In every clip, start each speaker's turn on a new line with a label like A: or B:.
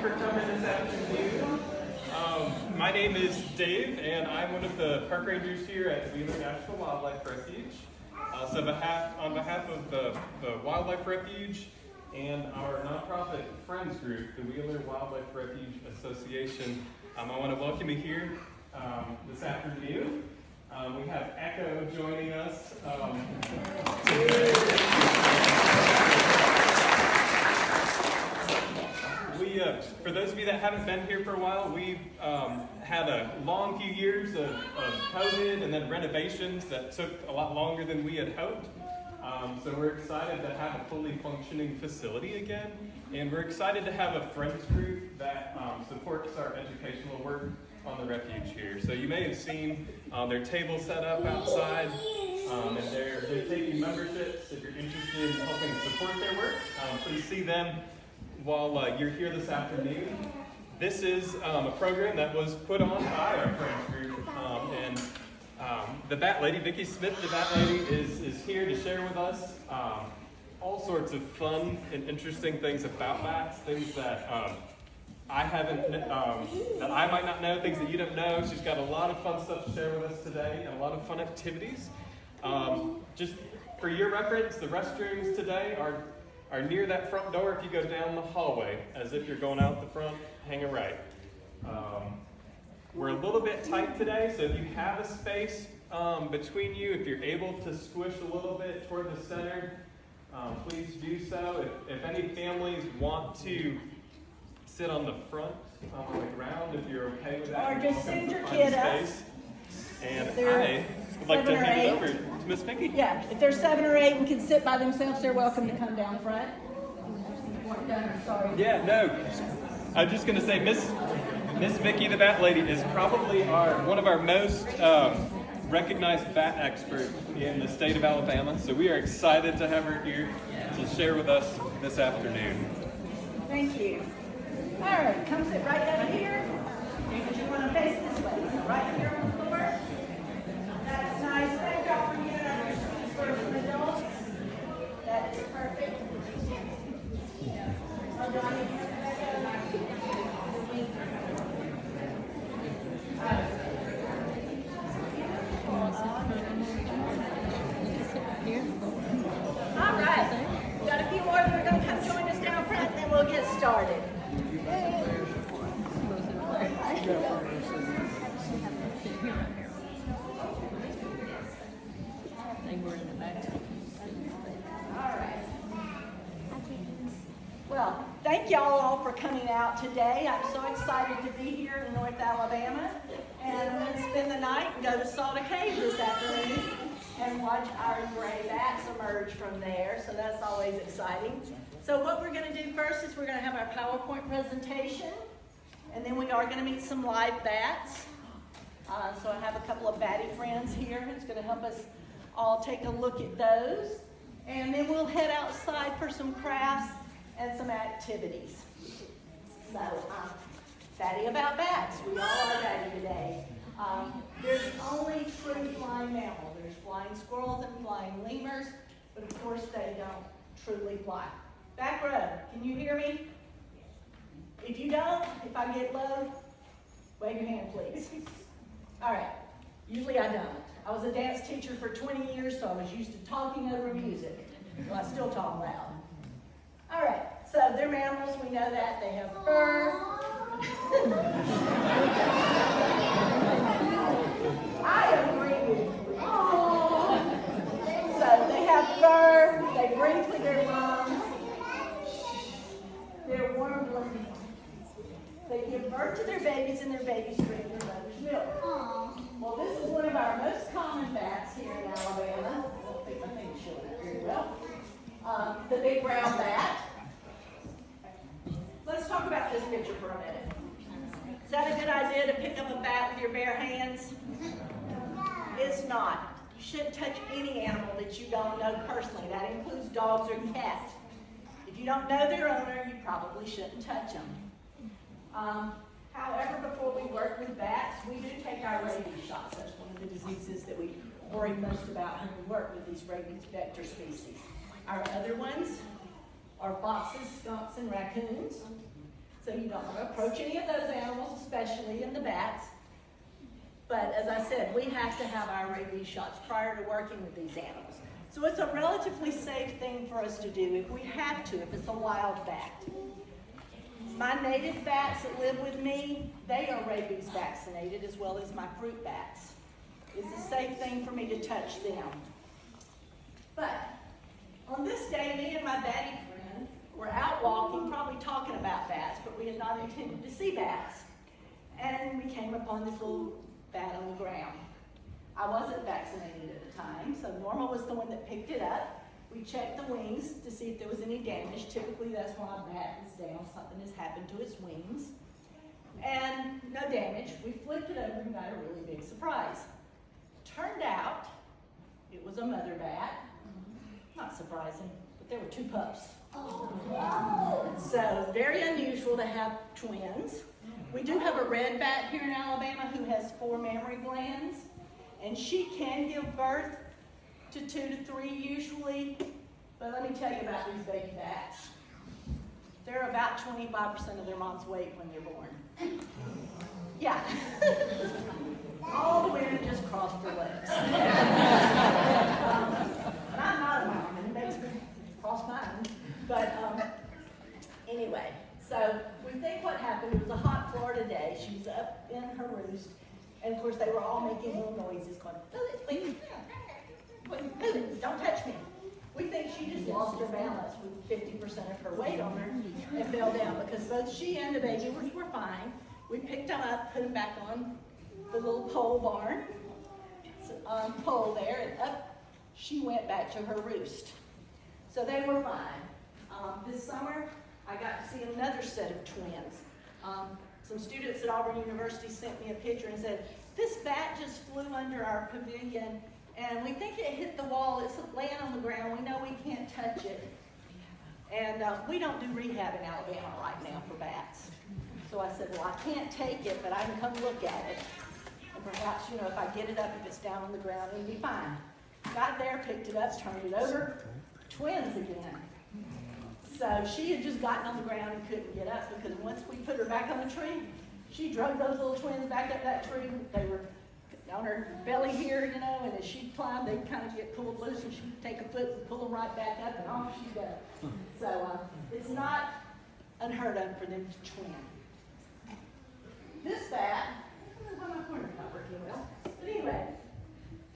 A: For coming this afternoon. My name is Dave, and I'm one of the park rangers here at the Wheeler National Wildlife Refuge. So on behalf of the Wildlife Refuge and our nonprofit friends group, the Wheeler Wildlife Refuge Association, I want to welcome you here this afternoon. We have Echo joining us. For those of you that haven't been here for a while, we've had a long few years of COVID and then renovations that took a lot longer than we had hoped. So we're excited to have a fully functioning facility again, and we're excited to have a friends group that supports our educational work on the refuge here. So you may have seen their table set up outside, and they're taking memberships. If you're interested in helping support their work, please see them while you're here this afternoon. This is a program that was put on by our friends group, and the Bat Lady, Vicky Smith, the Bat Lady, is here to share with us all sorts of fun and interesting things about bats, things that I haven't, that I might not know, things that you don't know. She's got a lot of fun stuff to share with us today, and a lot of fun activities. Just for your reference, the restrooms today are near that front door. If you go down the hallway, as if you're going out the front, hang a right. We're a little bit tight today, so if you have a space between you, if you're able to squish a little bit toward the center, please do so. If any families want to sit on the front, on the ground, if you're okay with that.
B: Or just send your kid up.
A: And I would like to hand it over to Miss Vicky.
B: Yeah, if they're 7 or 8 and can sit by themselves, they're welcome to come down front. Sorry.
A: Yeah, no. I was just going to say, Miss Vicky, the Bat Lady, is probably one of our most recognized bat experts in the state of Alabama. So we are excited to have her here to share with us this afternoon.
B: Thank you. All right, come sit right down here. You want to face this way. So right here on the floor. That's nice. Thank y'all for giving us your seats for some adults. That is perfect. All right. We got a few more that are going to come join us down front, and then we'll get started. Well, thank y'all all for coming out today. I'm so excited to be here in North Alabama, and I'm going to spend the night and go to Salta Cave this afternoon and watch our gray bats emerge from there, so that's always exciting. So what we're going to do first is we're going to have our PowerPoint presentation, and then we are going to meet some live bats. So I have a couple of Batty friends here who's going to help us all take a look at those, and then we'll head outside for some crafts and some activities. So, Batty about bats. We all are Batty today. There's only true flying mammals. There's flying squirrels and flying lemurs, but of course they don't truly fly. Back row, can you hear me? If you don't, if I get low, wave your hand, please. All right. Usually I don't. I was a dance teacher for 20 years, so I was used to talking over music. Well, I still talk loud. All right, so they're mammals, we know that. They have fur. I agree with you. So they have fur, they breathe through their lungs. They're warm-blooded. They give birth to their babies, and their babies drink their mother's milk. Well, this is one of our most common bats here in Alabama. I don't think my thing's showing up very well. The big brown bat. Let's talk about this picture for a minute. Is that a good idea to pick up a bat with your bare hands? It's not. You shouldn't touch any animal that you don't know personally. That includes dogs or cats. If you don't know their owner, you probably shouldn't touch them. However, before we work with bats, we do take our rabies shots. That's one of the diseases that we worry most about when we work with these rabies vector species. Our other ones are foxes, skunks, and raccoons. So you don't want to approach any of those animals, especially in the bats. But as I said, we have to have our rabies shots prior to working with these animals. So it's a relatively safe thing for us to do if we have to, if it's a wild bat. My native bats that live with me, they are rabies vaccinated as well as my fruit bats. It's a safe thing for me to touch them. But on this day, me and my Batty friend were out walking, probably talking about bats, but we had not intended to see bats. And we came upon this little bat on the ground. I wasn't vaccinated at the time, so Norma was the one that picked it up. We checked the wings to see if there was any damage. Typically, that's when a bat is down, something has happened to its wings. And no damage. We flipped it over and got a really big surprise. Turned out, it was a mother bat. Not surprising, but there were 2 pups. So very unusual to have twins. We do have a red bat here in Alabama who has 4 mammary glands, and she can give birth to 2 to 3 usually. But let me tell you about these baby bats. They're about 25% of their mom's weight when they're born. Yeah. All the women just crossed their legs. I'm not a mom, and it makes me cross mine. But anyway, so we think what happened, it was a hot Florida day. She was up in her roost, and of course they were all making little noises going, "Wait, don't touch me." We think she just lost her balance with 50% of her weight on her and fell down, because both she and the baby were fine. We picked them up, put them back on the little pole barn, pole there, and up she went back to her roost. So they were fine. This summer, I got to see another set of twins. Some students at Auburn University sent me a picture and said, "This bat just flew under our pavilion, and we think it hit the wall. It's laying on the ground. We know we can't touch it." And we don't do rehab in Alabama right now for bats. So I said, "Well, I can't take it, but I can come look at it. And perhaps, if I get it up, if it's down on the ground, it'll be fine." Got there, picked it up, turned it over, twins again. So she had just gotten on the ground and couldn't get up, because once we put her back on the tree, she drug those little twins back up that tree. They were on her belly here, and as she climbed, they'd kind of get pulled loose, and she'd take a foot and pull them right back up, and off she'd go. So it's not unheard of for them to twin. This bat, I don't know why my corner's not working well, but anyway,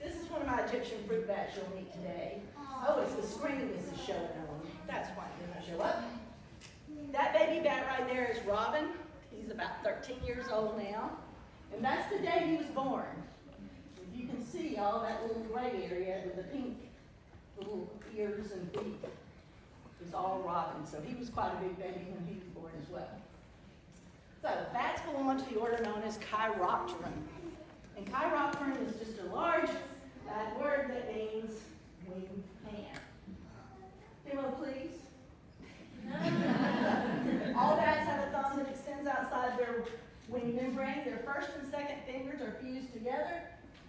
B: this is one of my Egyptian fruit bats you'll meet today. Oh, it's the screen this is showing on. That's why it doesn't show up. That baby bat right there is Robin. He's about 13 years old now. And that's the day he was born. You can see all that little gray area with the pink little ears and feet. It's all Robin. So he was quite a big baby when he was born as well. So bats belong to the order known as Chiropteran. And Chiropteran is just a large Latin word that means winged hand. Demo, please. All bats have a thumb that extends outside their wing membrane. Their first and second fingers are fused together,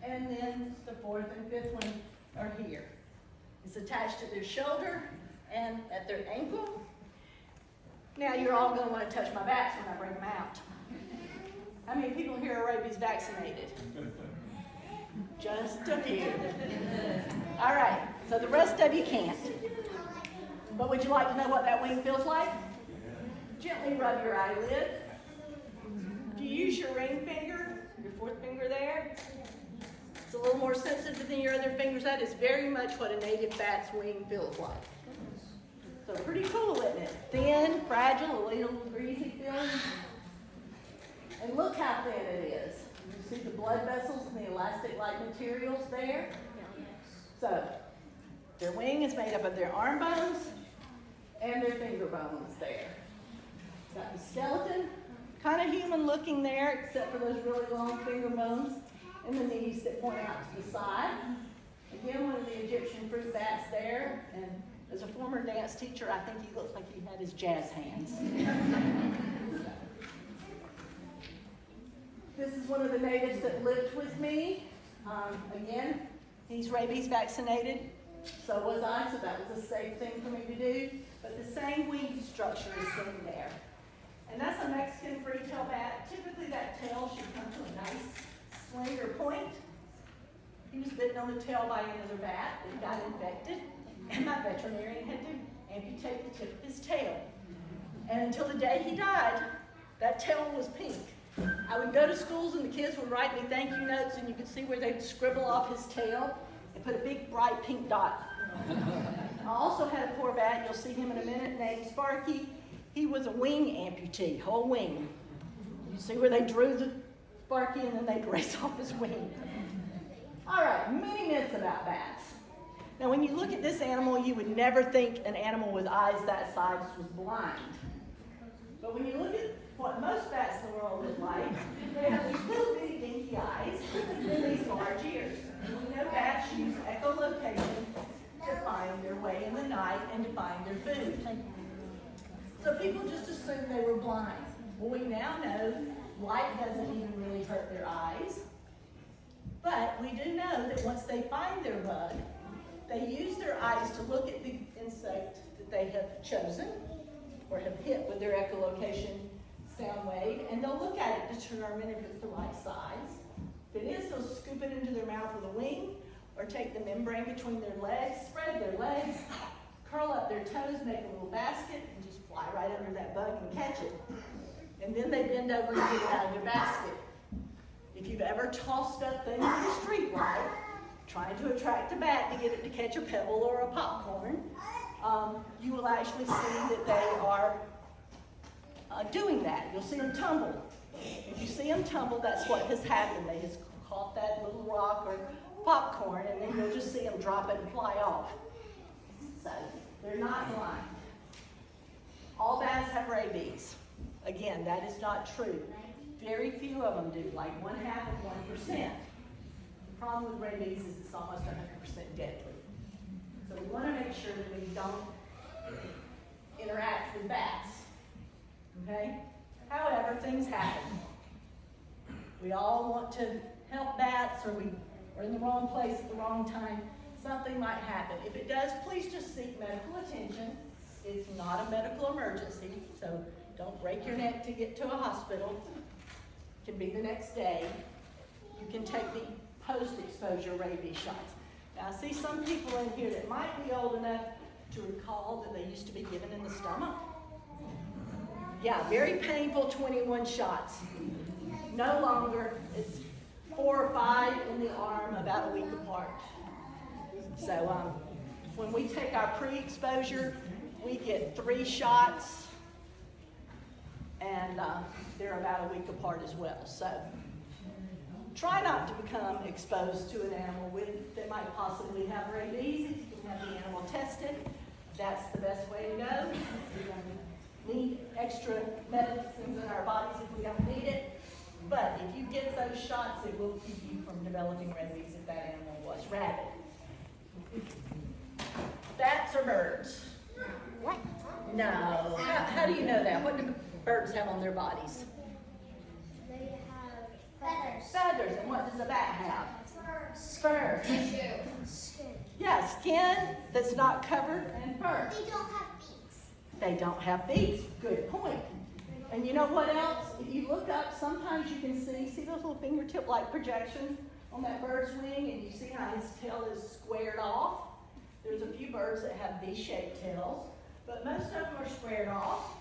B: and then the fourth and fifth one are here. It's attached to their shoulder and at their ankle. Now you're all going to want to touch my bats when I bring them out. How many people here are rabies vaccinated? Just a few. All right, so the rest of you can't. But would you like to know what that wing feels like? Gently rub your eyelid. If you use your ring finger, your fourth finger there, it's a little more sensitive than your other fingers. That is very much what a native bat's wing feels like. So pretty cool, isn't it? Thin, fragile, a little greasy feeling. And look how thin it is. You see the blood vessels and the elastic-like materials there? So their wing is made up of their arm bones and their finger bones there. Got the skeleton, kind of human looking there, except for those really long finger bones and the knees that point out to the side. Again, one of the Egyptian fruit bats there, and as a former dance teacher, I think he looked like he had his jazz hands. This is one of the natives that lived with me. Again, he's rabies vaccinated. So was I, so that was a safe thing for me to do. But the same wing structure is sitting there. And that's a Mexican free-tail bat. Typically that tail should come to a nice slender point. He was bitten on the tail by another bat. It got infected, and my veterinarian had to amputate the tip of his tail. And until the day he died, that tail was pink. I would go to schools and the kids would write me thank you notes, and you could see where they'd scribble off his tail and put a big bright pink dot. I also had a poor bat, you'll see him in a minute, named Sparky. He was a wing amputee, whole wing. You see where they drew the Sparky and then they'd race off his wing. All right, many myths about bats. Now when you look at this animal, you would never think an animal with eyes that size was blind. But when you look at what most bats in the world look like, they have these little bitty dinky eyes and these large ears. And we know bats use echolocation to find their way in the night and to find their food. So people just assumed they were blind. Well, we now know light doesn't even really hurt their eyes. But we do know that once they find their bug, they use their eyes to look at the insect that they have chosen or have hit with their echolocation sound wave, and they'll look at it to determine if it's the right size. If it is, they'll scoop it into their mouth with a wing, or take the membrane between their legs, spread their legs, curl up their toes, make a little basket, and just fly right under that bug and catch it. And then they bend over and get it out of their basket. If you've ever tossed up things in the street light, trying to attract a bat to get it to catch a pebble or a popcorn, you will actually see that they are doing that. You'll see them tumble. If you see them tumble, that's what has happened. They just caught that little rock or popcorn, and then you'll just see them drop it and fly off. So they're not blind. All bats have rabies. Again, that is not true. Very few of them do, like 1/2 of 1%. The problem with rabies is it's almost 100% deadly. So we want to make sure that we don't interact with bats. Okay? However, things happen. We all want to help bats, or we're in the wrong place at the wrong time. Something might happen. If it does, please just seek medical attention. It's not a medical emergency, so don't break your neck to get to a hospital. It can be the next day. You can take the post-exposure rabies shots. Now, I see some people in here that might be old enough to recall that they used to be given in the stomach. Yeah, very painful 21 shots. No longer. It's 4 or 5 in the arm, about a week apart. So when we take our pre-exposure, we get 3 shots, and they're about a week apart as well. So try not to become exposed to an animal that might possibly have rabies. If you can have the animal tested, that's the best way to go. We're going to need extra medicines in our bodies if we don't need it. But if you get those shots, it will keep you from developing rabies if that animal was rabid. Bats or birds?
C: What?
B: No. How do you know that? What do birds have on their bodies?
C: They have feathers.
B: Feathers. And what does a bat have?
C: Furs.
B: Fur.
C: Skin.
B: Yeah, skin that's not covered and fur.
C: They don't have beaks.
B: They don't have beaks. Good point. And you know what else? If you look up, sometimes you can see those little fingertip-like projections on that bird's wing, and you see how his tail is squared off? There's a few birds that have V-shaped tails, but most of them are squared off.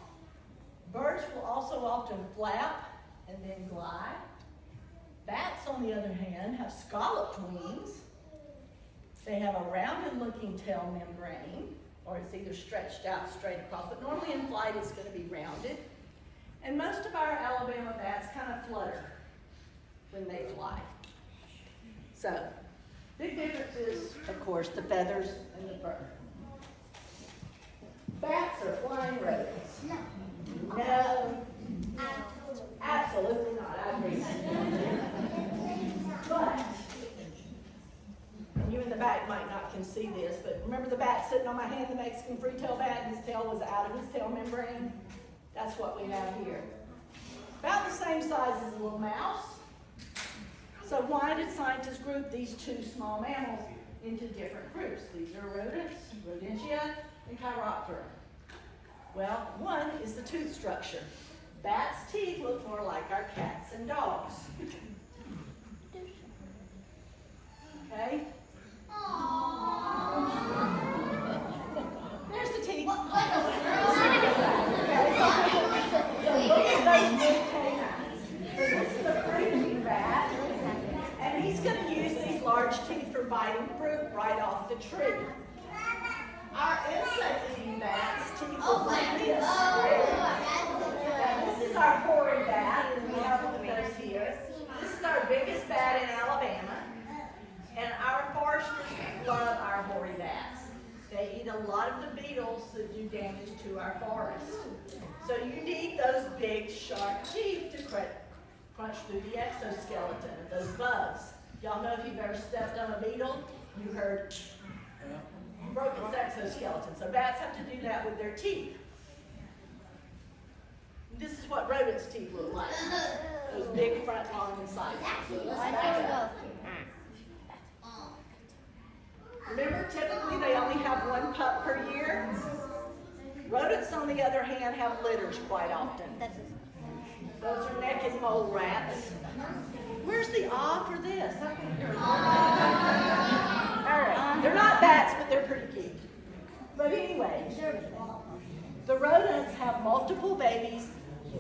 B: Birds will also often flap and then glide. Bats, on the other hand, have scalloped wings. They have a rounded-looking tail membrane, or it's either stretched out straight across, but normally in flight it's going to be rounded. And most of our Alabama bats kind of flutter when they fly. So, big difference is, of course, the feathers and the fur. Bats are flying rodents.
C: No.
B: No, absolutely not. I agree. But, and you in the back might not can see this, but remember the bat sitting on my hand, the Mexican free-tail bat, his tail was out of his tail membrane? That's what we have here. About the same size as a little mouse. So why did scientists group these 2 small mammals into different groups? These are rodents, Rodentia, and Chiroptera. Well, one is the tooth structure. Bats' teeth look more like our cats and dogs. Okay? There's the teeth. So look at those big canines. So this is a fruit bat, and he's going to use these large teeth for biting fruit right off the tree. Our insect-eating bats' teeth look like this. This is our hoary bat, and we have one of those here. This is our biggest bat in Alabama, and our foresters love our hoary bats. They eat a lot of the beetles that do damage to our forest. So you need those big, sharp teeth to crunch through the exoskeleton of those bugs. Y'all know if you've ever stepped on a beetle, you heard broke its exoskeleton. So bats have to do that with their teeth. This is what rodents' teeth look like. Those big front, long, and side. Remember, typically they only have one pup per year. Rodents, on the other hand, have litters quite often. Those are neck and mole rats. Where's the awe for this? All right, they're not bats, but they're pretty cute. But anyway, the rodents have multiple babies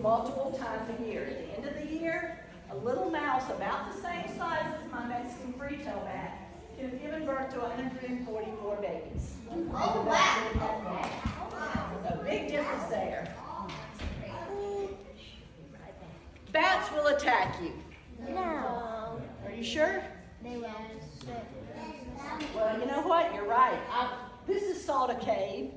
B: multiple times a year. At the end of the year, a little mouse about the same size as my Mexican free-tail bat can have given birth to 144 babies. Oh, wow. A big difference there. Bats will attack you.
C: No.
B: Are you sure?
C: They will.
B: Well, you know what? You're right. This is Salta Cave,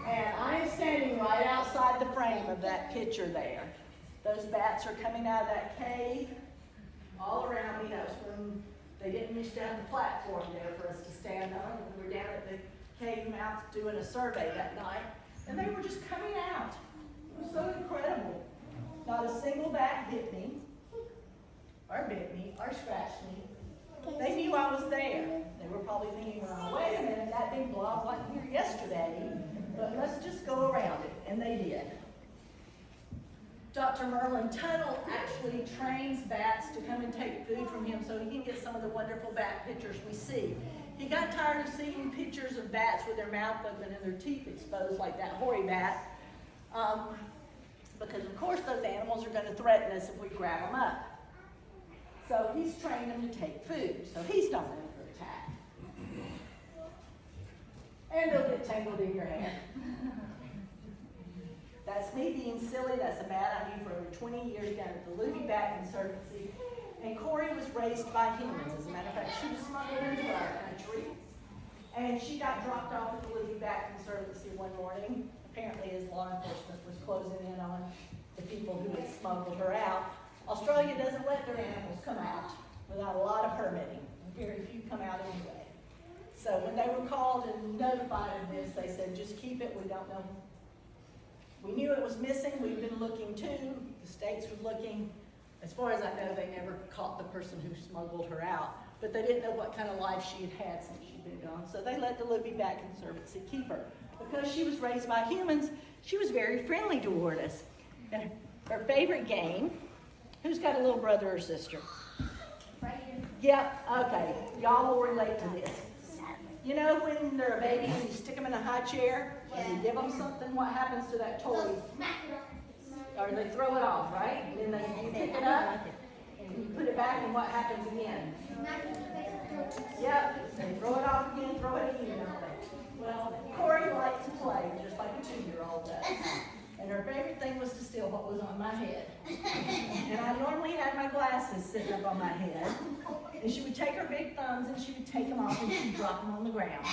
B: and I am standing right outside the frame of that picture there. Those bats are coming out of that cave all around me. That was when they didn't used to have the platform there for us to stand on. We were down at the cave mouth doing a survey that night, and they were just coming out. It was so incredible. Not a single bat hit me, or bit me, or scratched me. They knew I was there. They were probably thinking, well, wait a minute, that big blob wasn't here yesterday, but let's just go around it, and they did. Dr. Merlin Tuttle actually trains bats to come and take food from him so he can get some of the wonderful bat pictures we see. He got tired of seeing pictures of bats with their mouth open and their teeth exposed like that hoary bat, because of course those animals are going to threaten us if we grab them up. So he's trained them to take food, so he's not going to attack. And they'll get tangled in your hair. That's me being silly. That's a bat I knew for over 20 years down at the Luby Bat Conservancy. And Corey was raised by humans. As a matter of fact, she was smuggled into our country. And she got dropped off at the Luby Bat Conservancy one morning. Apparently, as law enforcement was closing in on the people who had smuggled her out. Australia doesn't let their animals come out without a lot of permitting. Very few come out anyway. So when they were called and notified of this, they said, just keep it, we don't know. We knew it was missing, we've been looking too. The states were looking. As far as I know, they never caught the person who smuggled her out, but they didn't know what kind of life she had had since she'd been gone. So they let the Luby Bat Conservancy keep her. Because she was raised by humans, she was very friendly toward us. And her favorite game, who's got a little brother or sister?
C: Right here.
B: Yep, okay, y'all will relate to this. You know when they're a baby and you stick them in a high chair, and you give them something, what happens to that toy? Or they throw it off, right? And then you pick it up, and you put it back, and what happens again? Yep, they throw it off again, throw it again, don't they? Well, Corey liked to play, just like a 2-year-old does. And her favorite thing was to steal what was on my head. And I normally had my glasses sitting up on my head. And she would take her big thumbs and she would take them off and she'd drop them on the ground.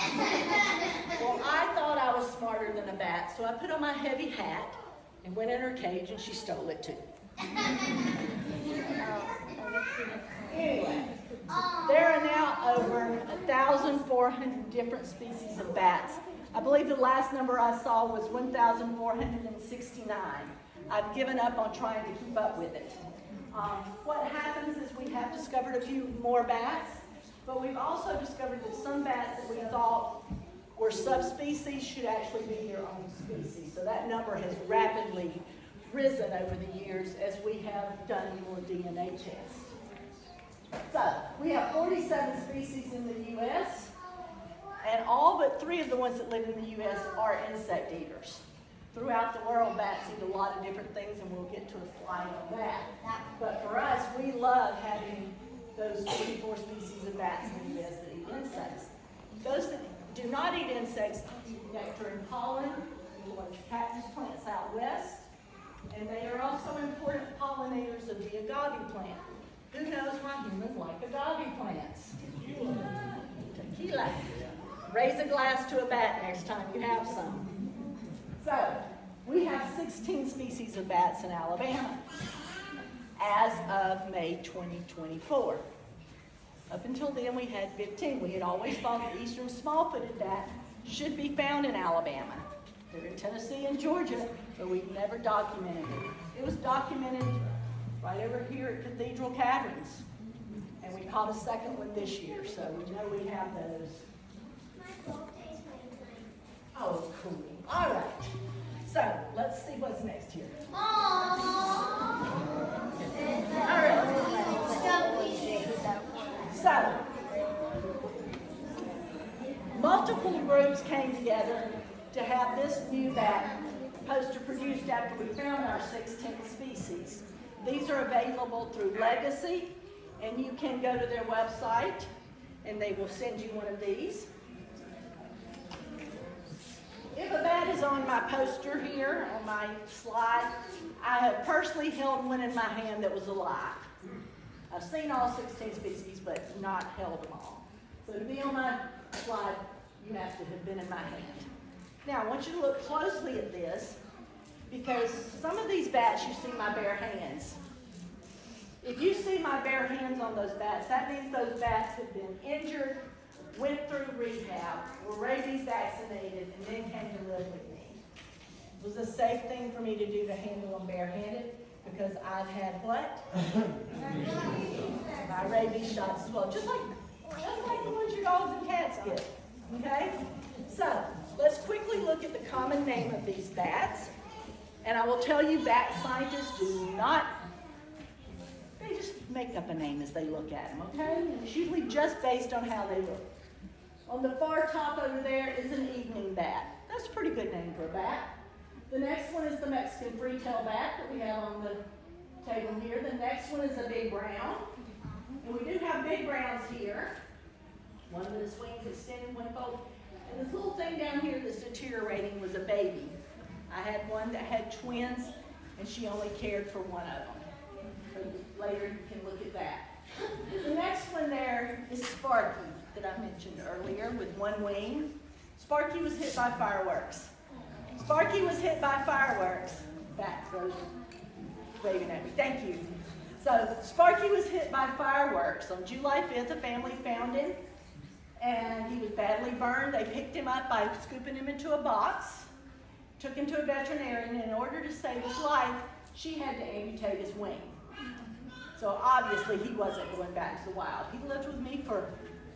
B: Well, I thought I was smarter than a bat, so I put on my heavy hat and went in her cage and she stole it too. Anyway, there are now over 1,400 different species of bats. I believe the last number I saw was 1,469. I've given up on trying to keep up with it. What happens is we have discovered a few more bats, but we've also discovered that some bats that we thought were subspecies should actually be their own species. So that number has rapidly risen over the years as we have done more DNA tests. So, we have 47 species in the U.S., and all but 3 of the ones that live in the U.S. are insect eaters. Throughout the world, bats eat a lot of different things, and we'll get to a slide on that. But for us, we love having those 44 species of bats in the U.S. that eat insects. Those that do not eat insects eat nectar and pollen, like cactus plants out west, and they are also important pollinators of the agave plant. Who knows why humans like agave plants? Tequila. Raise a glass to a bat next time you have some. So, we have 16 species of bats in Alabama as of May 2024. Up until then, we had 15. We had always thought the eastern small-footed bat should be found in Alabama. They're in Tennessee and Georgia, but we've never documented it. It was documented right over here at Cathedral Caverns. And we caught a second one this year, so we know we have those. Oh, cool. All right. So, let's see what's next here. All right. So, multiple groups came together to have this new bat poster produced after we found our 16th species. These are available through Legacy, and you can go to their website, and they will send you one of these. If a bat is on my poster here, on my slide, I have personally held one in my hand that was alive. I've seen all 16 species, but not held them all. So to be on my slide, you have to have been in my hand. Now, I want you to look closely at this, because some of these bats, you see my bare hands. If you see my bare hands on those bats, that means those bats have been injured, went through rehab, were rabies vaccinated, and then came to live with me. It was a safe thing for me to do to handle them barehanded, because I've had what? My rabies shots as well, just like the ones your dogs and cats get. Okay? So, let's quickly look at the common name of these bats. And I will tell you, bat scientists do not, they just make up a name as they look at them, okay? And it's usually just based on how they look. On the far top over there is an evening bat. That's a pretty good name for a bat. The next one is the Mexican free-tail bat that we have on the table here. The next one is a big brown. And we do have big browns here. One with his wings extended, one fold. And this little thing down here that's deteriorating was a baby. I had one that had twins, and she only cared for one of them. So later you can look at that. The next one there is Sparky, that I mentioned earlier, with one wing. Sparky was hit by fireworks. Sparky was hit by fireworks. Back, Rose, waving at me. Thank you. So Sparky was hit by fireworks. On July 5th, a family found him, and he was badly burned. They picked him up by scooping him into a box, took him to a veterinarian, and in order to save his life, she had to amputate his wing. So obviously he wasn't going back to the wild. He lived with me for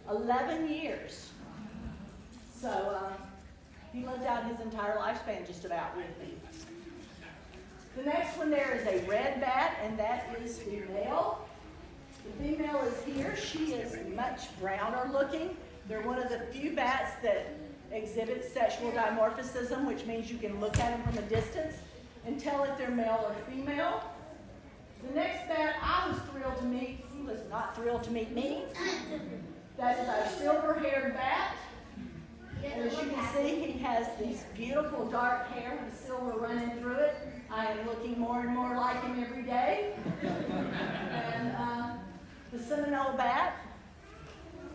B: 11 years. So he lived out his entire lifespan just about with me. The next one there is a red bat, and that is female. The female is here. She is much browner looking. They're one of the few bats that exhibit sexual dimorphism, which means you can look at them from a distance and tell if they're male or female. The next bat I was thrilled to meet, he was not thrilled to meet me. That is our silver-haired bat. And as you can see, he has these beautiful dark hair with silver running through it. I am looking more and more like him every day. And the Seminole bat.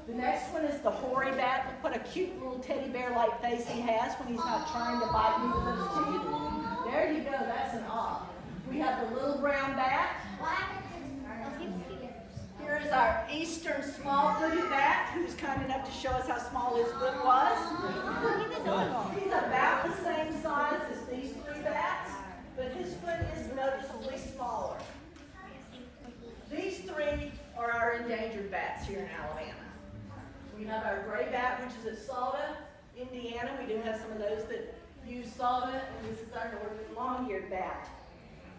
B: The next one is the hoary bat. Look what a cute little teddy bear-like face he has when he's not trying to bite me with those teeth. There you go, that's an off. We have the little brown bat. Here is our eastern small-footed bat, who's kind enough to show us how small his foot was. He's about the same size as these 3 bats, but his foot is noticeably smaller. These 3 are our endangered bats here in Alabama. We have our gray bat, which is at Salta, Indiana. We do have some of those that use Salta, and this is our northern long-eared bat.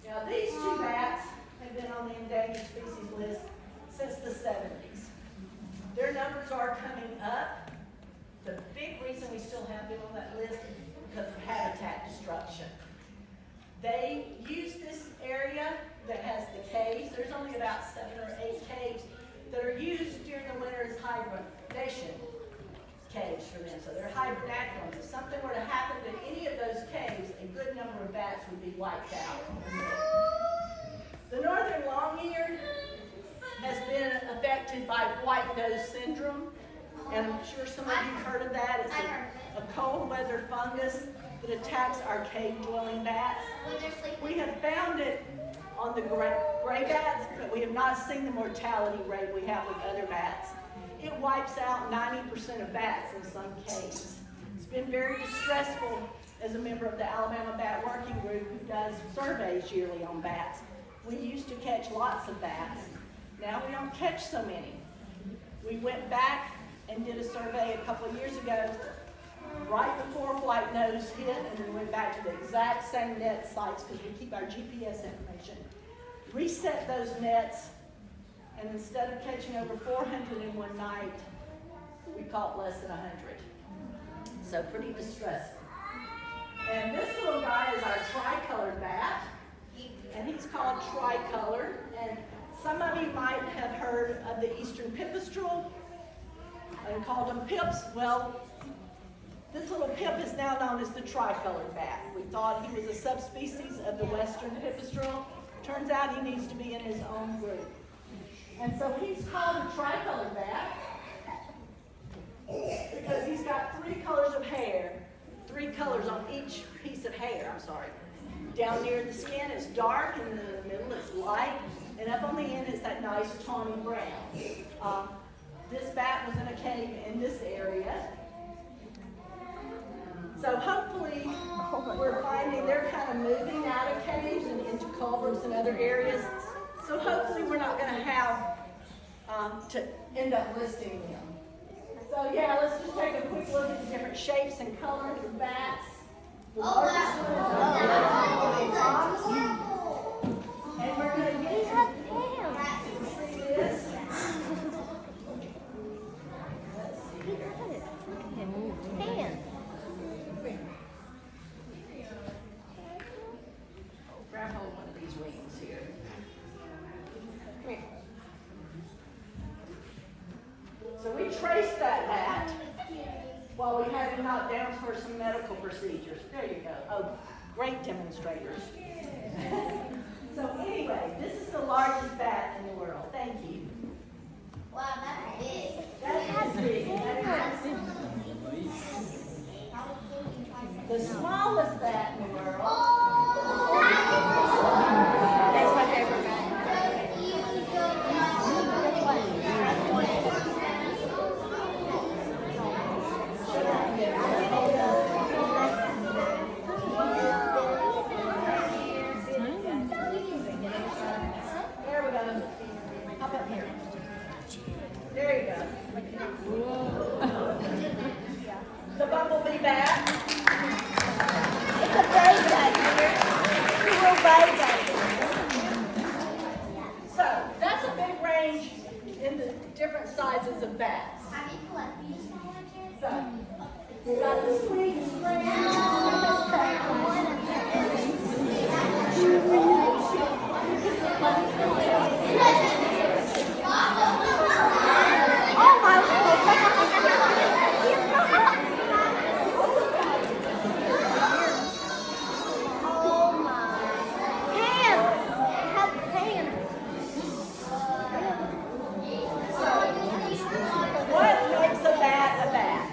B: Now these two bats have been on the endangered species list since the 70s. Their numbers are coming up. The big reason we still have them on that list is because of habitat destruction. They use this area that has the caves. There's only about 7 or 8 caves that are used during the winter as hibernation caves for them. So they're hibernaculums. If something were to happen to any of those caves, a good number of bats would be wiped out. The northern long-eared has been affected by white nose syndrome, and I'm sure some of you have heard of that. It's a cold weather fungus that attacks our cave-dwelling bats. We have found it on the gray bats, but we have not seen the mortality rate we have with other bats. It wipes out 90% of bats in some cases. It's been very distressful as a member of the Alabama Bat Working Group who does surveys yearly on bats. We used to catch lots of bats. Now we don't catch so many. We went back and did a survey a couple of years ago, right before white nose hit, and we went back to the exact same net sites because we keep our GPS information. Reset those nets, and instead of catching over 400 in one night, we caught less than 100. So pretty distressing. And this little guy is our tricolored bat, and he's called tricolored. And some of you might have heard of the eastern pipistrelle and called them pips. Well, this little pip is now known as the tricolored bat. We thought he was a subspecies of the western pipistrelle. Turns out he needs to be in his own group. And so he's called a tricolored bat because he's got 3 colors of hair, 3 colors on each piece of hair, Down near the skin it's dark, and in the middle it's light, and up on the end it's that nice tawny brown. This bat was in a cave in this area. So hopefully we're finding they're kind of moving out of caves and into culverts and other areas. So hopefully we're not going to have to end up listing them. So yeah, let's just take a quick look at the different shapes and colors of bats. The largest one is and we're going to use see this. Let's see here. Grab hold of one of these wings here. So we traced that bat while we had him knocked down for some medical procedures. There you go. Oh, great demonstrators. So anyway, this is the largest bat in the world. Thank you.
C: Wow, that's big.
B: That is big. The smallest bat in the world.
C: That's my favorite bat.
B: There we go. Hop up here. There you go. The bumblebee bat. It's a baby here. Little baby. So that's a big range in the different sizes of bats.
C: Have you collected these small ones yet?
B: So we've got the sweet oh my What makes a bat a bat?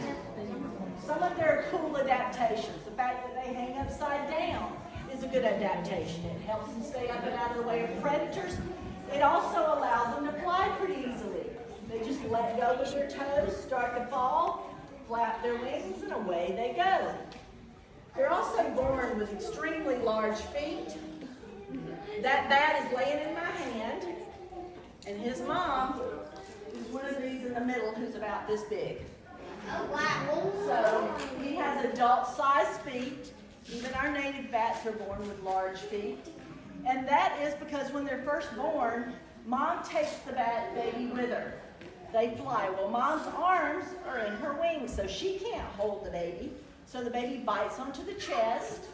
B: Some of their cool adaptations. The fact that they hang upside down is a good adaptation. It helps them stay up and out of the way of predators. It also allows them to fly pretty easily. They just let go with their toes, start to fall, flap their wings, and away they go. They're also born with extremely large feet. That bat is laying in my hand, and his mom is one of these in the middle who's about this big.
C: Oh, wow.
B: So he has adult-sized feet. Even our native bats are born with large feet. And that is because when they're first born, mom takes the baby with her. They fly. Well, mom's arms are in her wings, so she can't hold the baby. So the baby bites onto the chest,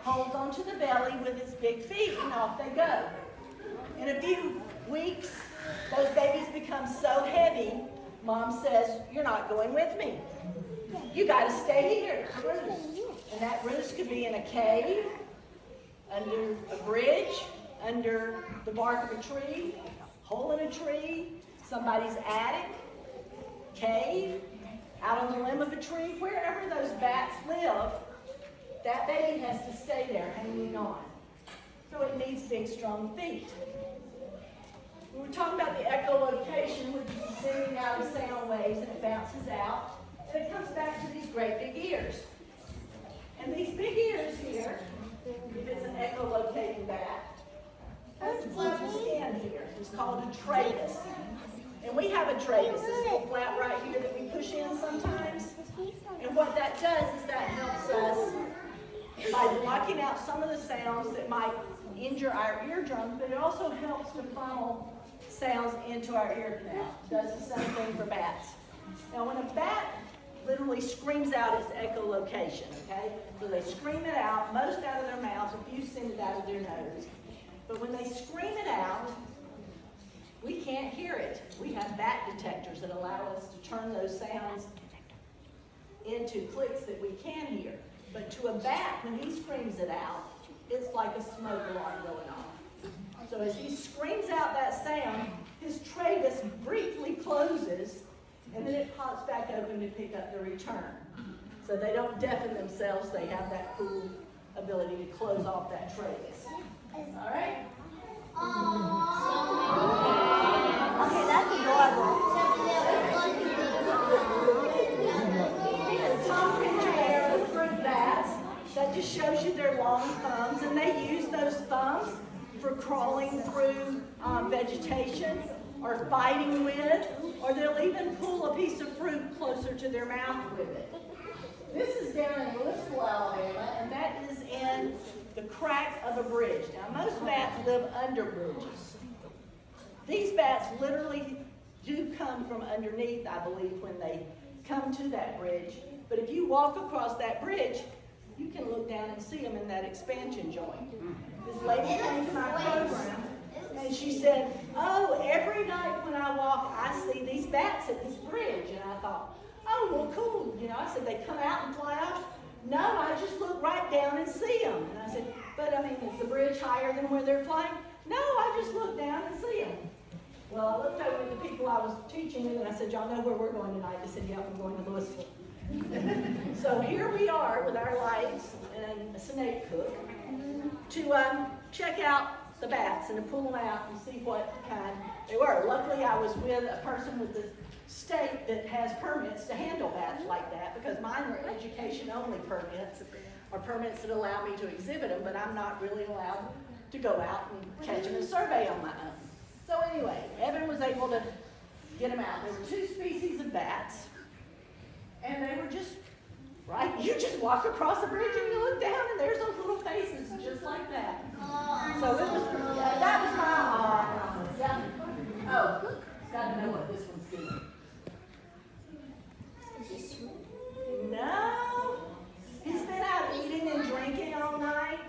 B: holds onto the belly with its big feet, and off they go. In a few weeks, those babies become so heavy, mom says, "You're not going with me. You got to stay here to roost." And that roost could be in a cave, under a bridge, under the bark of a tree, hole in a tree, somebody's attic, cave, out on the limb of a tree, wherever those bats live, that baby has to stay there hanging on. So it needs big, strong feet. We were talking about the echolocation, which is sending out of sound waves, and it bounces out, and it comes back to these great big ears. And these big ears here, if it's an echolocating bat, has a flap of skin here. It's called a tragus. And we have a tragus, this little flap right here that we push in sometimes. And what that does is that helps us by blocking out some of the sounds that might injure our eardrums, but it also helps to funnel sounds into our ear canal. It does the same thing for bats. Now when a bat literally screams out its echolocation, okay? So they scream it out, most out of their mouths, a few send it out of their nose. But when they scream it out, we can't hear it. We have bat detectors that allow us to turn those sounds into clicks that we can hear. But to a bat, when he screams it out, it's like a smoke alarm going off. So as he screams out that sound, his tragus briefly closes, and then it pops back open to pick up the return. So they don't deafen themselves, they have that cool ability to close off that tragus. All right?
C: Okay, that's adorable.
B: The top picture there are the fruit bats. That just shows you their long thumbs, and they use those thumbs for crawling through vegetation or fighting with, or they'll even pull a piece of fruit closer to their mouth with it. This is down in Blissful, Alabama, and that is in the crack of a bridge. Now, most bats live under bridges. These bats literally do come from underneath, I believe, when they come to that bridge. But if you walk across that bridge, you can look down and see them in that expansion joint. This lady came to my program, and she said, "Oh, every night when I walk, I see these bats at this bridge." And I thought, "Oh, well, cool." You know, I said, "They come out and fly off?" "No, I just look right down and see them." And I said, "But I mean, is the bridge higher than where they're flying?" "No, I just look down and see them." Well, I looked over at the people I was teaching with, and I said, "Y'all know where we're going tonight?" They said, "Yeah, we're going to Louisville." So here we are with our lights and a snake hook to check out the bats and to pull them out and see what kind they were. Luckily, I was with a person with the state that has permits to handle bats like that, because mine are education-only permits, or permits that allow me to exhibit them, but I'm not really allowed to go out and catch them and survey on my own. So anyway, Evan was able to get them out. There were two species of bats, and they were just, right, you just walk across the bridge and you look down and there's those little faces just like that. So it was, that was my, yeah. Oh, gotta know what this one's doing. No, he's been out eating and drinking all night,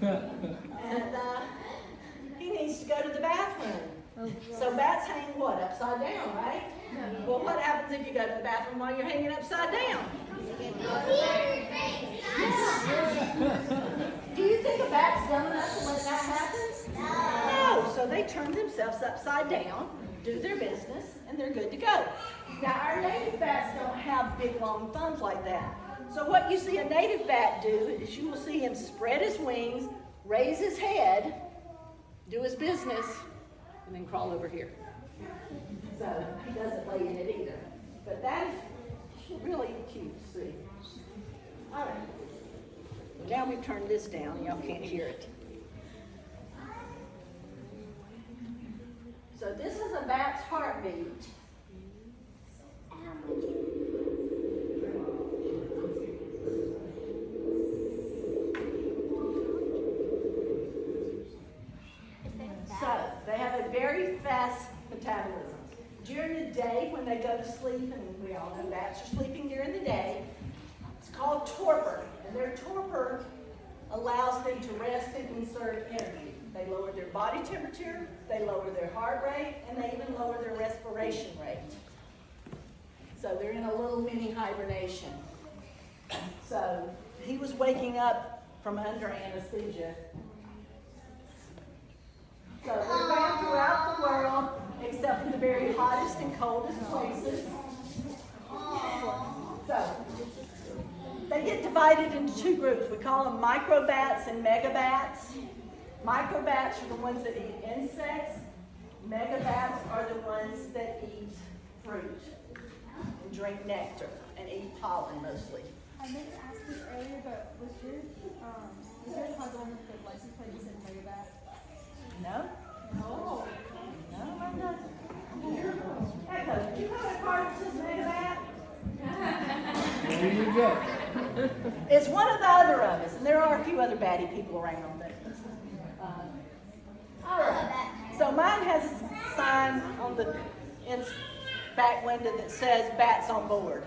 B: and he needs to go to the bathroom. So bats hang what, upside down, right? Well, what happens if you go to the bathroom while you're hanging upside down? Do you think a bat's dumb enough to let that happen? No. So they turn themselves upside down, do their business, and they're good to go. Now, our native bats don't have big, long thumbs like that. So what you see a native bat do is you will see him spread his wings, raise his head, do his business, and then crawl over here. So he doesn't lay in it either. But that is really cute to see. All right. Now we turn this down. Y'all can't hear it. So this is a bat's heartbeat. fast metabolism. During the day, when they go to sleep, and we all know bats are sleeping during the day, it's called torpor. And their torpor allows them to rest and conserve energy. They lower their body temperature, they lower their heart rate, and they even lower their respiration rate. So they're in a little mini hibernation. So he was waking up from under anesthesia. So they're found throughout the world, except in the very hottest and coldest places. So they get divided into two groups. We call them microbats and megabats. Microbats are the ones that eat insects. Megabats are the ones that eat fruit and drink nectar and eat pollen mostly.
D: I meant to ask this earlier, but was your dog the one with the license plate that said Megabat?
B: No?
D: No.
B: No, mine doesn't. Echo, did you know that card that says megabat?
E: There you go.
B: It's one of the other of us, and there are a few other batty people around. But, all right. So mine has a sign on the back window that says "Bats on board."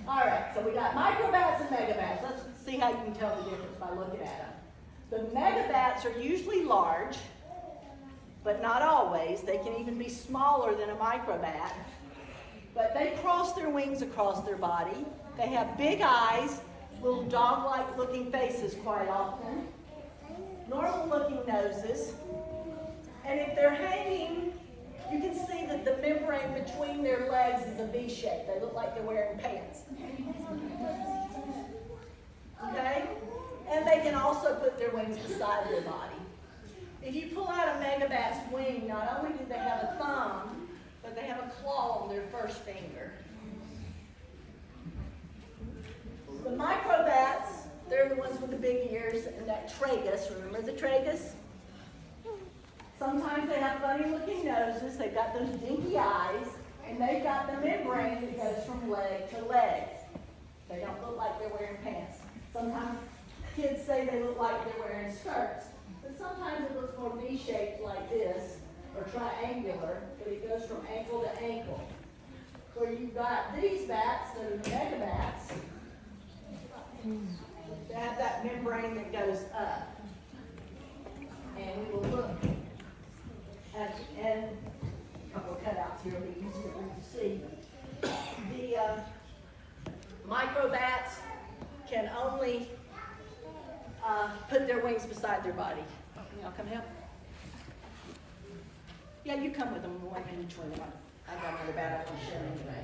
B: All right. So we got microbats and megabats. Let's see how you can tell the difference by looking at them. The megabats are usually large, but not always. They can even be smaller than a microbat. But they cross their wings across their body. They have big eyes, little dog-like looking faces quite often, normal looking noses. And if they're hanging, you can see that the membrane between their legs is a V shape. They look like they're wearing pants. Okay? And they can also put their wings beside their body. If you pull out a megabat's wing, not only do they have a thumb, but they have a claw on their first finger. The microbats, they're the ones with the big ears and that tragus. Remember the tragus? Sometimes they have funny looking noses. They've got those dinky eyes, and they've got the membrane that goes from leg to leg. They don't look like they're wearing pants. Sometimes kids say they look like they're wearing skirts, but sometimes it looks more V-shaped like this, or triangular, but it goes from ankle to ankle. Where you've got these bats that are the megabats, they have that membrane that goes up. And we will look at, and a couple of cutouts here will be easier for you to see. The microbats can only put their wings beside their body. Y'all come help? Yeah, you come with them, one in each one of them. I got another bat I want to show anyway.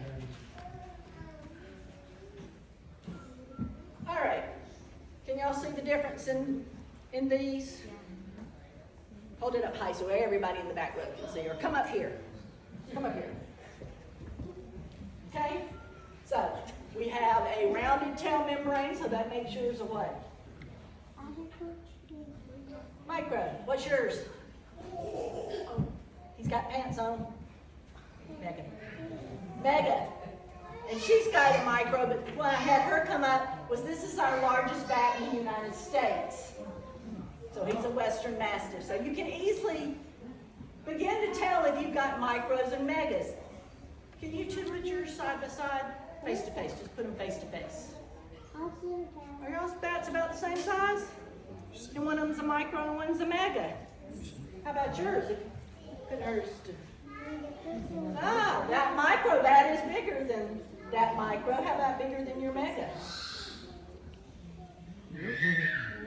B: All right. Can y'all see the difference in these? Hold it up high so everybody in the back row can see, or come up here. Come up here. Okay? So, we have a rounded tail membrane, so that makes yours a what? Micro. What's yours? Oh, he's got pants on. Mega. Mega. And she's got a micro, but what I had her come up was this is our largest bat in the United States. So he's a Western Mastiff. So you can easily begin to tell if you've got micros and megas. Can you two put yours side by side? Face to face. Just put them face to face. Are y'all's bats about the same size? And one of them's a micro and one's a mega. How about yours? Put hers to... Ah, that micro bat is bigger than that micro. How about bigger than your mega?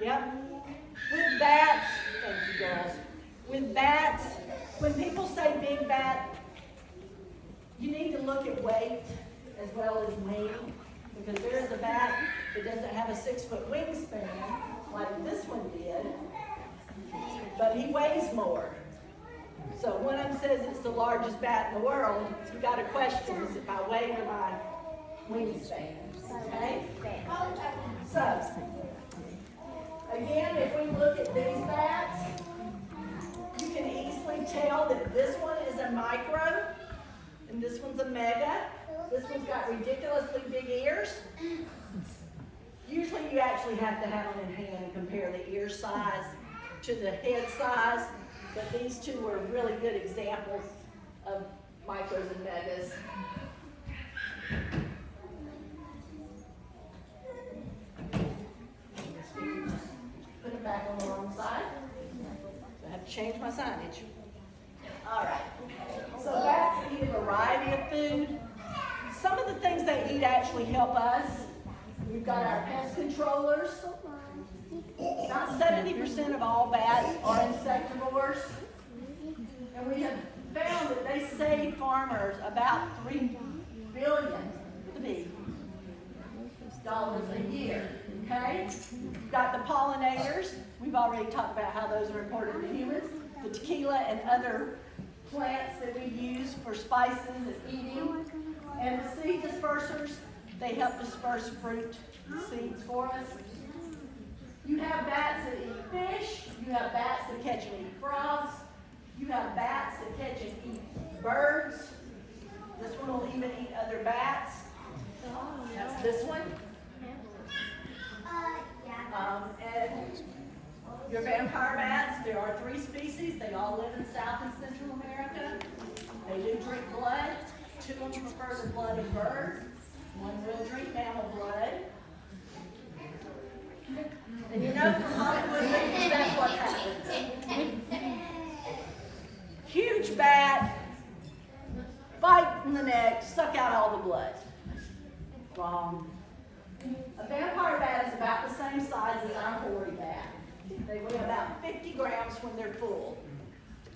B: Yep. With bats, thank you girls. With bats, when people say big bat, you need to look at weight as well as wing, because there is a bat that doesn't have a 6-foot wingspan like this one did, but he weighs more. So one of them says it's the largest bat in the world. You got a question: is it by weight or by wingspan? Okay. So again, if we look at these bats, you can easily tell that this one is a micro and this one's a mega. This one's got ridiculously big ears. Usually you actually have to have them in hand and compare the ear size to the head size. but these two were really good examples of micros and megas. Put it back on the wrong side. I have to change my signage. All right. So bats eat a variety of food. Some of the things they eat actually help us. We've got our pest controllers. About 70% of all bats are insectivores. And we have found that they save farmers about $3 billion dollars a year. Okay? We've got the pollinators. We've already talked about how those are important to humans. The tequila and other plants that we use for spices and eating. And the seed dispersers, they help disperse fruit seeds for us. You have bats that eat fish. You have bats that catch and eat frogs. You have bats that catch and eat birds. This one will even eat other bats. That's this one. And your vampire bats, there are 3 species. They all live in South and Central America. They do drink blood. 2 of them prefer the blood of birds. 1 will drink mammal blood. And you know from Hollywood movies, that's what happens. Huge bat, bite in the neck, suck out all the blood. Wrong. A vampire bat is about the same size as our hoary bat. They weigh about 50 grams when they're full.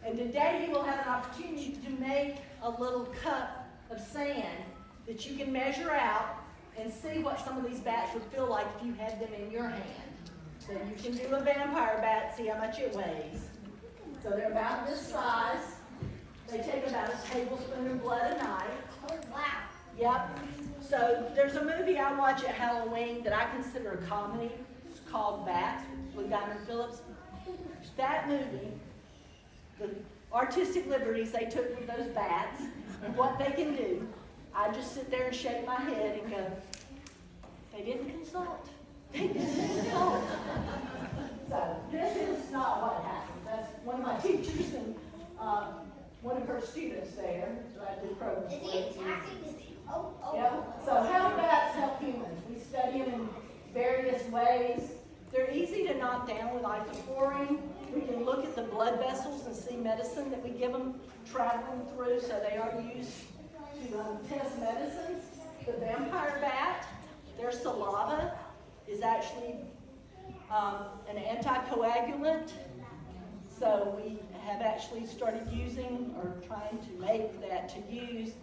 B: And today you will have an opportunity to make a little cup of sand that you can measure out and see what some of these bats would feel like if you had them in your hand. So you can do a vampire bat, see how much it weighs. So they're about this size. They take about a tablespoon of blood a night.
C: Oh, wow.
B: Yep. So there's a movie I watch at Halloween that I consider a comedy. It's called Bats with Diamond Phillips. That movie, the artistic liberties they took with those bats and what they can do, I just sit there and shake my head and go, they didn't consult. They didn't consult. So this is not what happened. That's one of my teachers and one of her students there. So I did programs.
C: Is he attacking? Is he? Oh.
B: Yep. So how bats help humans? We study them in various ways. They're easy to knock down with isophorin. We can look at the blood vessels and see medicine that we give them, track them through, so they are used to test medicines. The vampire bat, their saliva is actually an anticoagulant. So we have actually started using or trying to make that to use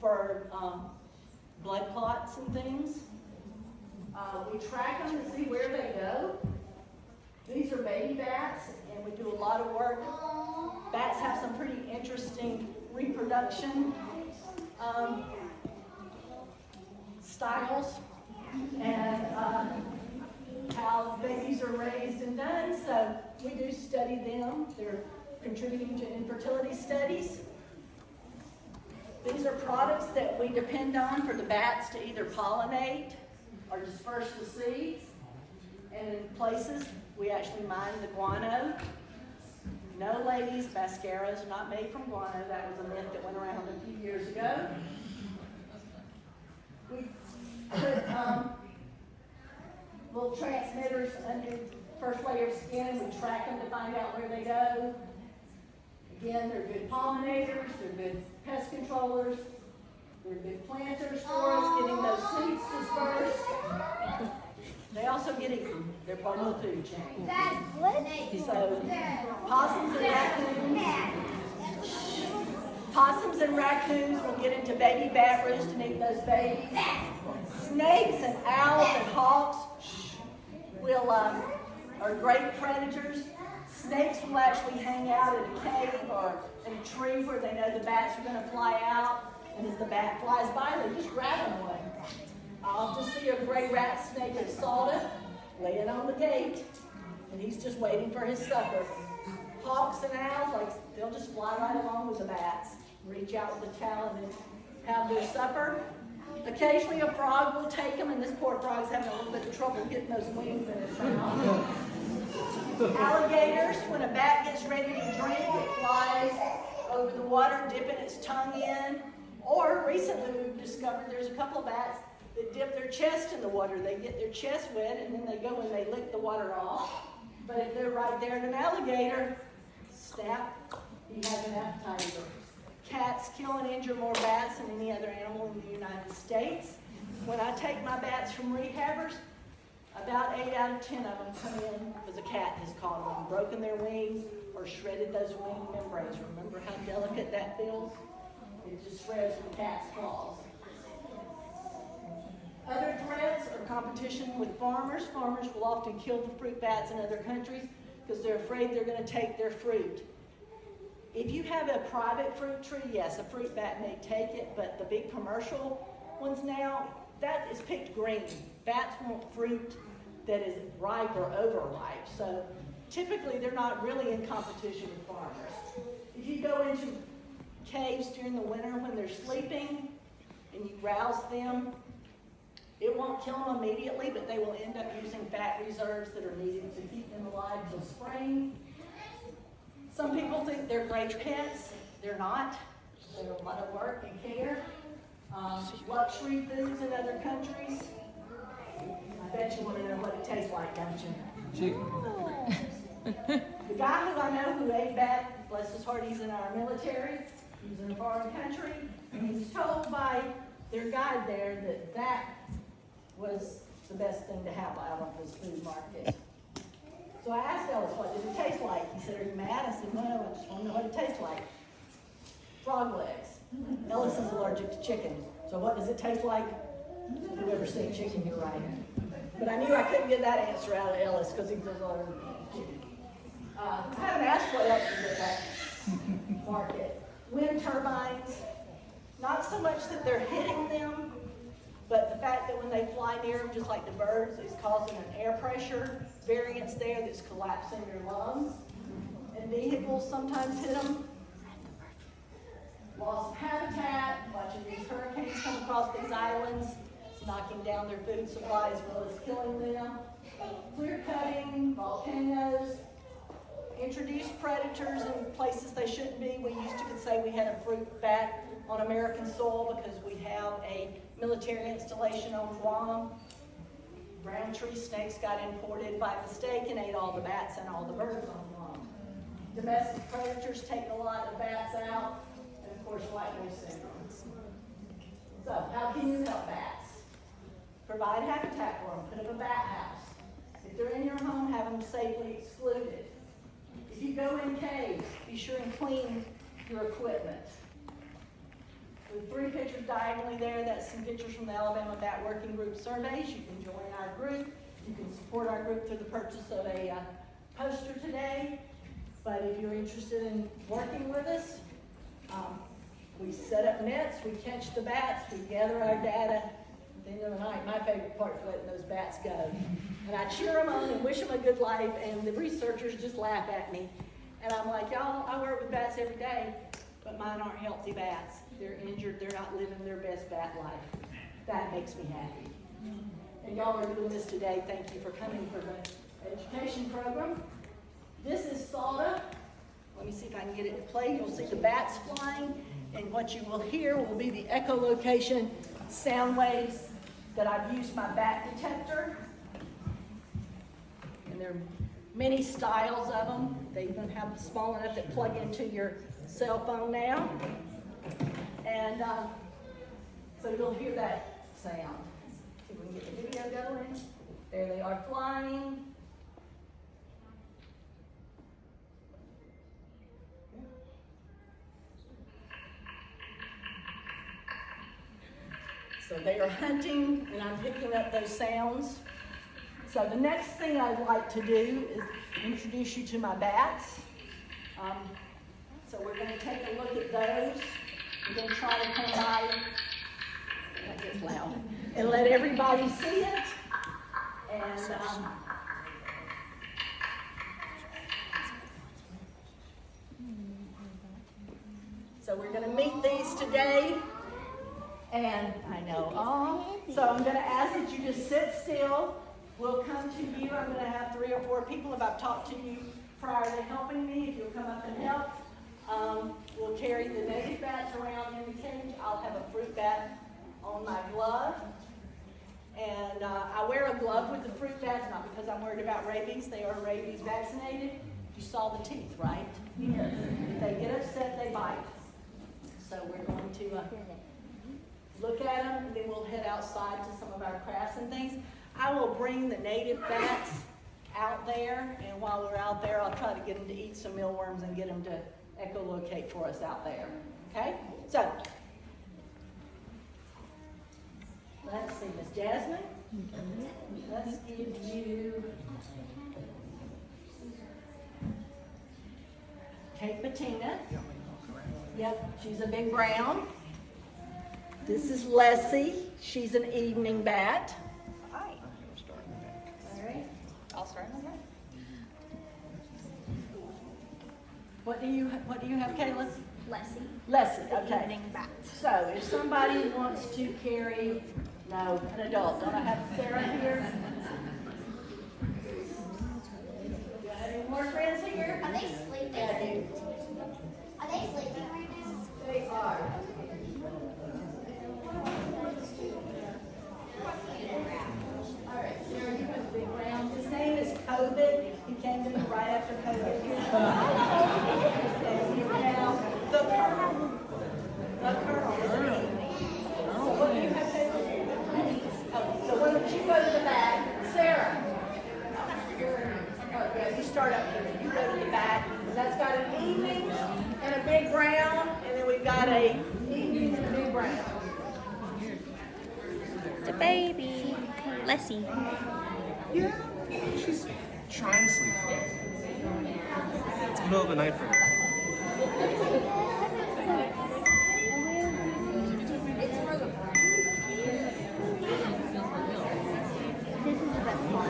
B: for blood clots and things. We track them to see where they go. These are baby bats, and we do a lot of work. Bats have some pretty interesting reproduction styles and how babies are raised and done. So we do study them. They're contributing to infertility studies. These are products that we depend on for the bats to either pollinate or disperse the seeds. And in places, we actually mine the guano. No, ladies, mascaras are not made from guano. That was a myth that went around a few years ago. We put little transmitters under the first layer of skin. We track them to find out where they go. Again, they're good pollinators, they're good pest controllers, they're good planters for us, getting those seeds dispersed. They also get eaten. They're part of the food chain. So, possums and raccoons will get into baby bat roost and eat those babies. Snakes and owls and hawks are great predators. Snakes will actually hang out in a cave or in a tree where they know the bats are going to fly out. And as the bat flies by, they just grab them away. I often see a gray rat snake at Salta laying on the gate, and he's just waiting for his supper. Hawks and owls, they'll just fly right along with the bats, reach out with a towel, and then have their supper. Occasionally a frog will take them, and this poor frog's having a little bit of trouble getting those wings in his mouth. Alligators, when a bat gets ready to drink, it flies over the water, dipping its tongue in. Or recently we've discovered there's a couple of bats that dip their chest in the water. They get their chest wet and then they go and they lick the water off. But if they're right there at an alligator, snap, you have an appetizer. Cats kill and injure more bats than any other animal in the United States. When I take my bats from rehabbers, about 8 out of 10 of them come in because a cat has caught them, broken their wings, or shredded those wing membranes. Remember how delicate that feels? It just shreds the cat's claws. Other threats are competition with farmers. Farmers will often kill the fruit bats in other countries because they're afraid they're going to take their fruit. If you have a private fruit tree, yes, a fruit bat may take it, but the big commercial ones now, that is picked green. Bats want fruit that is ripe or overripe. So typically they're not really in competition with farmers. If you go into caves during the winter when they're sleeping and you rouse them, it won't kill them immediately, but they will end up using fat reserves that are needed to keep them alive till spring. Some people think they're great pets. They're not. They're a lot of work and care. Luxury foods in other countries. I bet you want to know what it tastes like, don't you?
E: Chicken.
B: The guy who I know who ate bat, bless his heart, he's in our military. He's in a foreign country. And he's told by their guide there that that was the best thing to have out of this food market. So I asked Ellis, what did it taste like? He said, are you mad? I said, no, I just want to know what it tastes like. Frog legs. Ellis is allergic to chicken. So what does it taste like? Whoever's seen chicken, you're right. But I knew I couldn't get that answer out of Ellis because he was allergic to chicken. I haven't asked what else is at that market. Wind turbines. Not so much that they're hitting them, but the fact that when they fly near them, just like the birds, it's causing an air pressure variance there that's collapsing your lungs. And vehicles sometimes hit them. Loss of habitat, watching these hurricanes come across these islands, it's knocking down their food supply as well as killing them. Clear cutting, volcanoes, introduced predators in places they shouldn't be. We used to say we had a fruit bat on American soil because we have a military installation on Guam. Brown tree snakes got imported by mistake and ate all the bats and all the birds on Guam. Domestic predators take a lot of bats out, and of course white nose syndrome. So how can you help bats? Provide habitat for them, put up a bat house. If they're in your home, have them safely excluded. If you go in caves, be sure and clean your equipment. With 3 pictures diagonally there, that's some pictures from the Alabama Bat Working Group surveys. You can join our group. You can support our group through the purchase of a poster today. But if you're interested in working with us, we set up nets, we catch the bats, we gather our data. At the end of the night, my favorite part is letting those bats go. And I cheer them on and wish them a good life, and the researchers just laugh at me. And I'm like, y'all, I work with bats every day, but mine aren't healthy bats. They're injured, they're not living their best bat life. That makes me happy. And y'all are doing this today. Thank you for coming for the education program. This is Salda. Let me see if I can get it to play. You'll see the bats flying, and what you will hear will be the echolocation sound waves that I've used my bat detector. And there are many styles of them. They even have them small enough that plug into your cell phone now. And so you'll hear that sound. See if we can get the video going. There they are flying. So they are hunting, and I'm picking up those sounds. So the next thing I'd like to do is introduce you to my bats. So we're going to take a look at those. We're going to try to come by, that gets loud, and let everybody see it. And so we're going to meet these today. And I know, so I'm going to ask that you just sit still will come to you. I'm going to have 3 or 4 people, if I've talked to you prior to helping me, if you'll come up and help. We'll carry the native bats around in the cage. I'll have a fruit bat on my glove. And I wear a glove with the fruit bats, not because I'm worried about rabies. They are rabies vaccinated. You saw the teeth, right? Yes. If they get upset, they bite. So we're going to look at them, and then we'll head outside to some of our crafts and things. I will bring the native bats out there, and while we're out there, I'll try to get them to eat some mealworms and get them to echolocate for us out there. Okay? So, let's see, Miss Jasmine. Let's give you Kate Bettina. Yep, she's a big brown. This is Leslie. She's an evening bat.
F: Hi.
B: All right.
F: I'll start on that.
B: What do you have, Kayla?
F: Leslie.
B: Leslie.
F: The
B: Okay.
F: evening bat.
B: So if somebody wants to carry, no, an adult. Don't I have Sarah here? Do I have any more friends here?
C: Are they sleeping?
B: Yeah, I do.
C: Are they sleeping right now?
B: They are. All right, Sarah, you have a big round. His name is COVID. He came to me right after COVID. And you have the Colonel. The Colonel is an evening. So what do you have to do? Oh, so why don't you go to the back? Sarah. Oh, yeah, you start up here. You go to the back. That's got an evening and a big brown, and then we've got a evening and a big brown.
F: The baby. Leslie.
G: Yeah, she's trying to sleep. It's the middle of the night for her.
F: This is the best one.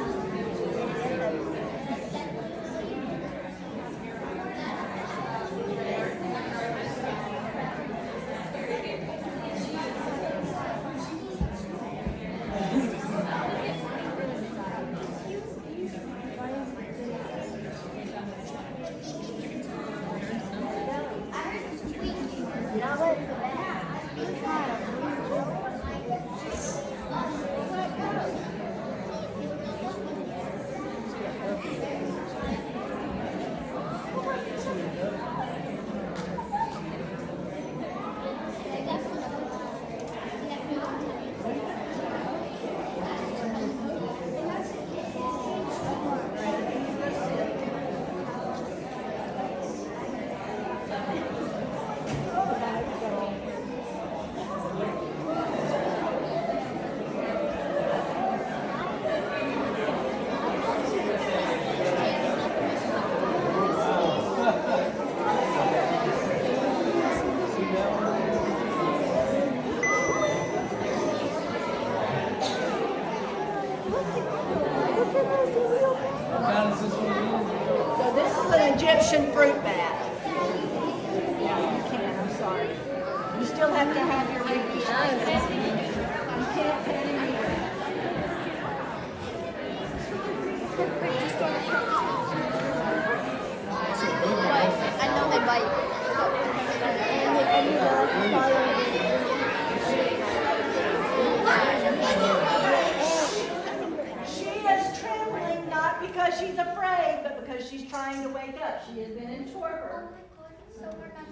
B: So this is an Egyptian fruit bat. Yeah, you can, I'm sorry. You still have to have your rabies shot. You can't pet him either.
F: I know they bite.
B: She is trembling not because she's afraid, but because she's trying to wake up. She has been in torpor.
C: So we're not